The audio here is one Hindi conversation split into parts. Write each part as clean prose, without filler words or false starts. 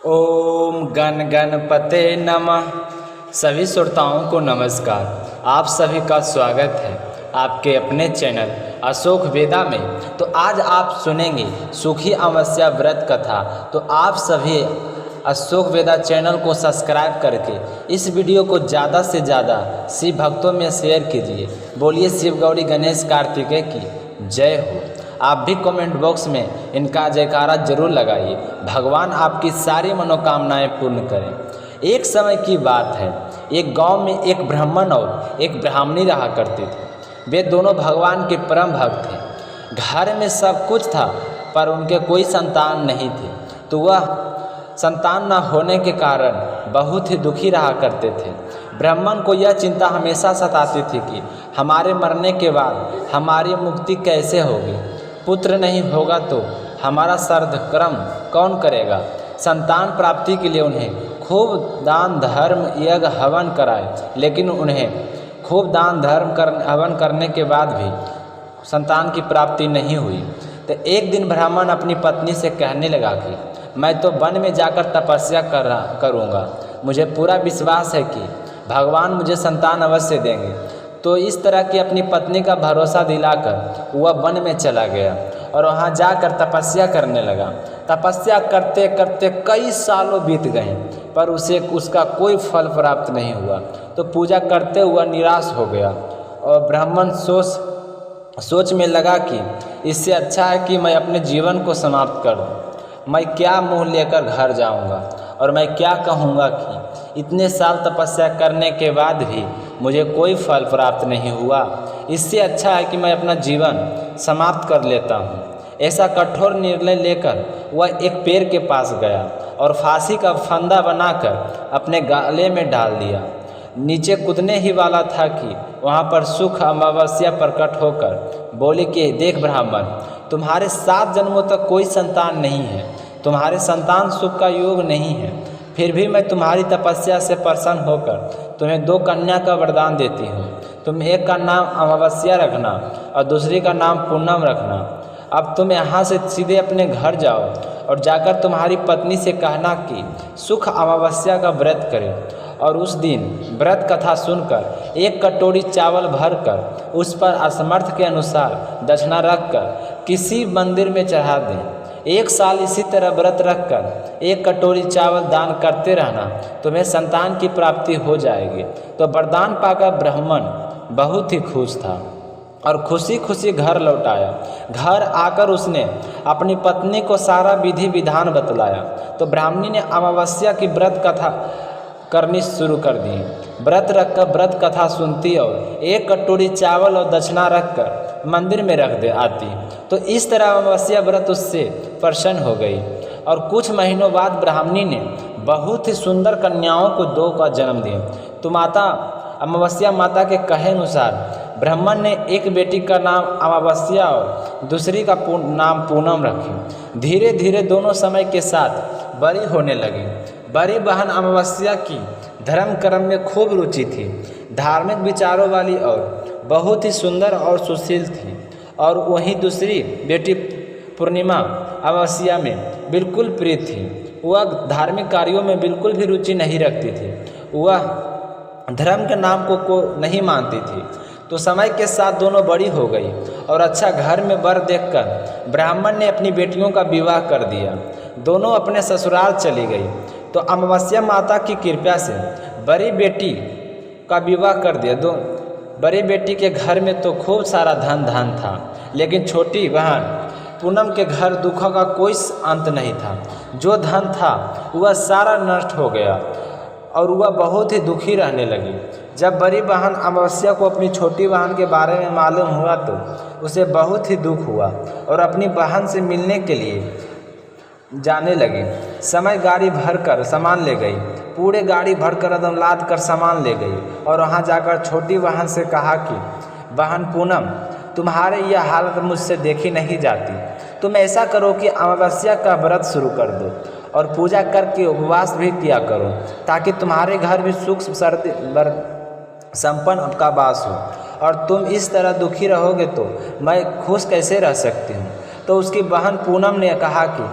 ओम गण गणपते नमः। सभी श्रोताओं को नमस्कार। आप सभी का स्वागत है आपके अपने चैनल अशोक वेदा में। तो आज आप सुनेंगे सुखी अमावस्या व्रत कथा। तो आप सभी अशोक वेदा चैनल को सब्सक्राइब करके इस वीडियो को ज़्यादा से ज़्यादा शिव भक्तों में शेयर कीजिए। बोलिए शिव गौरी गणेश कार्तिकेय की जय हो। आप भी कमेंट बॉक्स में इनका जयकारा जरूर लगाइए। भगवान आपकी सारी मनोकामनाएं पूर्ण करें। एक समय की बात है, एक गांव में एक ब्राह्मण और एक ब्राह्मणी रहा करते थे। वे दोनों भगवान के परम भक्त थे। घर में सब कुछ था पर उनके कोई संतान नहीं थे। तो वह संतान न होने के कारण बहुत ही दुखी रहा करते थे। ब्राह्मण को यह चिंता हमेशा सताती थी कि हमारे मरने के बाद हमारी मुक्ति कैसे होगी। पुत्र नहीं होगा तो हमारा श्राद्ध कर्म कौन करेगा। संतान प्राप्ति के लिए उन्हें खूब दान धर्म यज्ञ हवन कराए, लेकिन उन्हें खूब दान धर्म हवन करने के बाद भी संतान की प्राप्ति नहीं हुई। तो एक दिन ब्राह्मण अपनी पत्नी से कहने लगा कि मैं तो वन में जाकर तपस्या करूँगा। मुझे पूरा विश्वास है कि भगवान मुझे संतान अवश्य देंगे। तो इस तरह की अपनी पत्नी का भरोसा दिलाकर वह वन में चला गया और वहाँ जाकर तपस्या करने लगा। तपस्या करते करते कई सालों बीत गए पर उसे उसका कोई फल प्राप्त नहीं हुआ। तो पूजा करते हुआ निराश हो गया और ब्राह्मण सोच में लगा कि इससे अच्छा है कि मैं अपने जीवन को समाप्त कर दूं। मैं क्या मुँह लेकर घर जाऊंगा और मैं क्या कहूँगा कि इतने साल तपस्या करने के बाद भी मुझे कोई फल प्राप्त नहीं हुआ। इससे अच्छा है कि मैं अपना जीवन समाप्त कर लेता हूँ। ऐसा कठोर निर्णय लेकर वह एक पेड़ के पास गया और फांसी का फंदा बनाकर अपने गले में डाल दिया। नीचे कूदने ही वाला था कि वहाँ पर सुख अमावस्या प्रकट होकर बोली कि देख ब्राह्मण, तुम्हारे 7 जन्मों तक कोई संतान नहीं है। तुम्हारे संतान सुख का योग नहीं है। फिर भी मैं तुम्हारी तपस्या से प्रसन्न होकर तुम्हें 2 कन्या का वरदान देती हूँ। तुम एक का नाम अमावस्या रखना और दूसरी का नाम पूनम रखना। अब तुम यहाँ से सीधे अपने घर जाओ और जाकर तुम्हारी पत्नी से कहना कि सुख अमावस्या का व्रत करें और उस दिन व्रत कथा सुनकर 1 कटोरी चावल भरकर उस पर असमर्थ के अनुसार दक्षिणा रखकर किसी मंदिर में चढ़ा दें। 1 साल इसी तरह व्रत रखकर 1 कटोरी चावल दान करते रहना, तुम्हें संतान की प्राप्ति हो जाएगी। तो वरदान पाकर ब्राह्मण बहुत ही खुश था और खुशी खुशी घर लौट आया। घर आकर उसने अपनी पत्नी को सारा विधि विधान बतलाया। तो ब्राह्मणी ने अमावस्या की व्रत कथा करनी शुरू कर दी। व्रत रखकर व्रत कथा सुनती और 1 कटोरी चावल और दक्षिणा रखकर मंदिर में रख दे आती। तो इस तरह अमावस्या व्रत उससे प्रसन्न हो गई और कुछ महीनों बाद ब्राह्मणी ने बहुत ही सुंदर कन्याओं को 2 का जन्म दिया। तो माता अमावस्या माता के कहे अनुसार ब्राह्मण ने एक बेटी का नाम अमावस्या और दूसरी का नाम पूनम रखी। धीरे धीरे दोनों समय के साथ बड़ी होने लगी। बड़ी बहन अमावस्या की धर्म कर्म में खूब रुचि थी, धार्मिक विचारों वाली और बहुत ही सुंदर और सुशील थी। और वहीं दूसरी बेटी पूर्णिमा अमावस्या में बिल्कुल प्रिय थी। वह धार्मिक कार्यों में बिल्कुल भी रुचि नहीं रखती थी। वह धर्म के नाम को नहीं मानती थी। तो समय के साथ दोनों बड़ी हो गई और अच्छा घर में वर देखकर ब्राह्मण ने अपनी बेटियों का विवाह कर दिया। दोनों अपने ससुराल चली गई। तो अमावस्या माता की कृपा से बड़ी बेटी का विवाह कर दिया। बड़ी बेटी के घर में तो खूब सारा धन था, लेकिन छोटी बहन पूनम के घर दुखों का कोई अंत नहीं था। जो धन था वह सारा नष्ट हो गया और वह बहुत ही दुखी रहने लगी। जब बड़ी बहन अमावस्या को अपनी छोटी बहन के बारे में मालूम हुआ तो उसे बहुत ही दुख हुआ और अपनी बहन से मिलने के लिए जाने लगी। समय गाड़ी भरकर सामान ले गई। पूरे गाड़ी भरकर एकदम लाद कर सामान ले गई और वहाँ जाकर छोटी बहन से कहा कि बहन पूनम, तुम्हारे यह हालत मुझसे देखी नहीं जाती। तुम ऐसा करो कि अमावस्या का व्रत शुरू कर दो और पूजा करके उपवास भी किया करो, ताकि तुम्हारे घर भी सुख संपन्न का वास हो। और तुम इस तरह दुखी रहोगे तो मैं खुश कैसे रह सकती हूँ। तो उसकी बहन पूनम ने कहा कि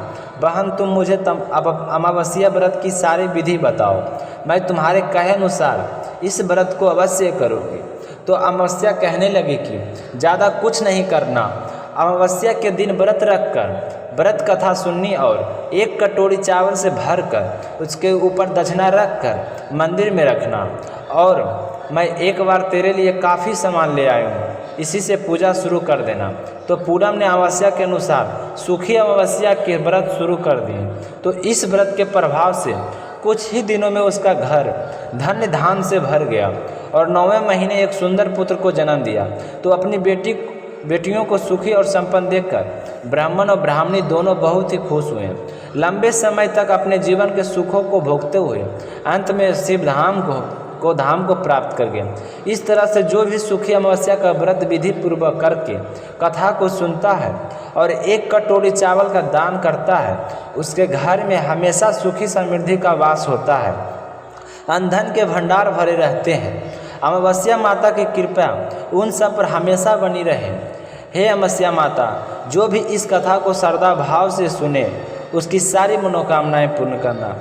बहन तुम मुझे अब अमावस्या व्रत की सारी विधि बताओ, मैं तुम्हारे कहे अनुसार इस व्रत को अवश्य करूँगी। तो अमावस्या कहने लगी कि ज़्यादा कुछ नहीं करना, अमावस्या के दिन व्रत रखकर व्रत कथा सुननी और एक कटोरी चावल से भरकर उसके ऊपर दक्षिणा रखकर मंदिर में रखना, और मैं एक बार तेरे लिए काफ़ी सामान ले आया हूँ, इसी से पूजा शुरू कर देना। तो पूनम ने अमावस्या के अनुसार सूखी अमावस्या के व्रत शुरू कर दिए। तो इस व्रत के प्रभाव से कुछ ही दिनों में उसका घर धन्य धान से भर गया और 9वें महीने एक सुंदर पुत्र को जन्म दिया। तो अपनी बेटियों को सुखी और संपन्न देखकर ब्राह्मण और ब्राह्मणी दोनों बहुत ही खुश हुए। लंबे समय तक अपने जीवन के सुखों को भोगते हुए अंत में शिव धाम को प्राप्त कर गए। इस तरह से जो भी सुखी अमावस्या का व्रत विधि पूर्वक करके कथा को सुनता है और एक कटोरी चावल का दान करता है, उसके घर में हमेशा सुखी समृद्धि का वास होता है, अन्न के भंडार भरे रहते हैं। अमावस्या माता की कृपा उन सब पर हमेशा बनी रहे। हे अमावस्या माता, जो भी इस कथा को श्रद्धा भाव से सुने उसकी सारी मनोकामनाएं पूर्ण करना।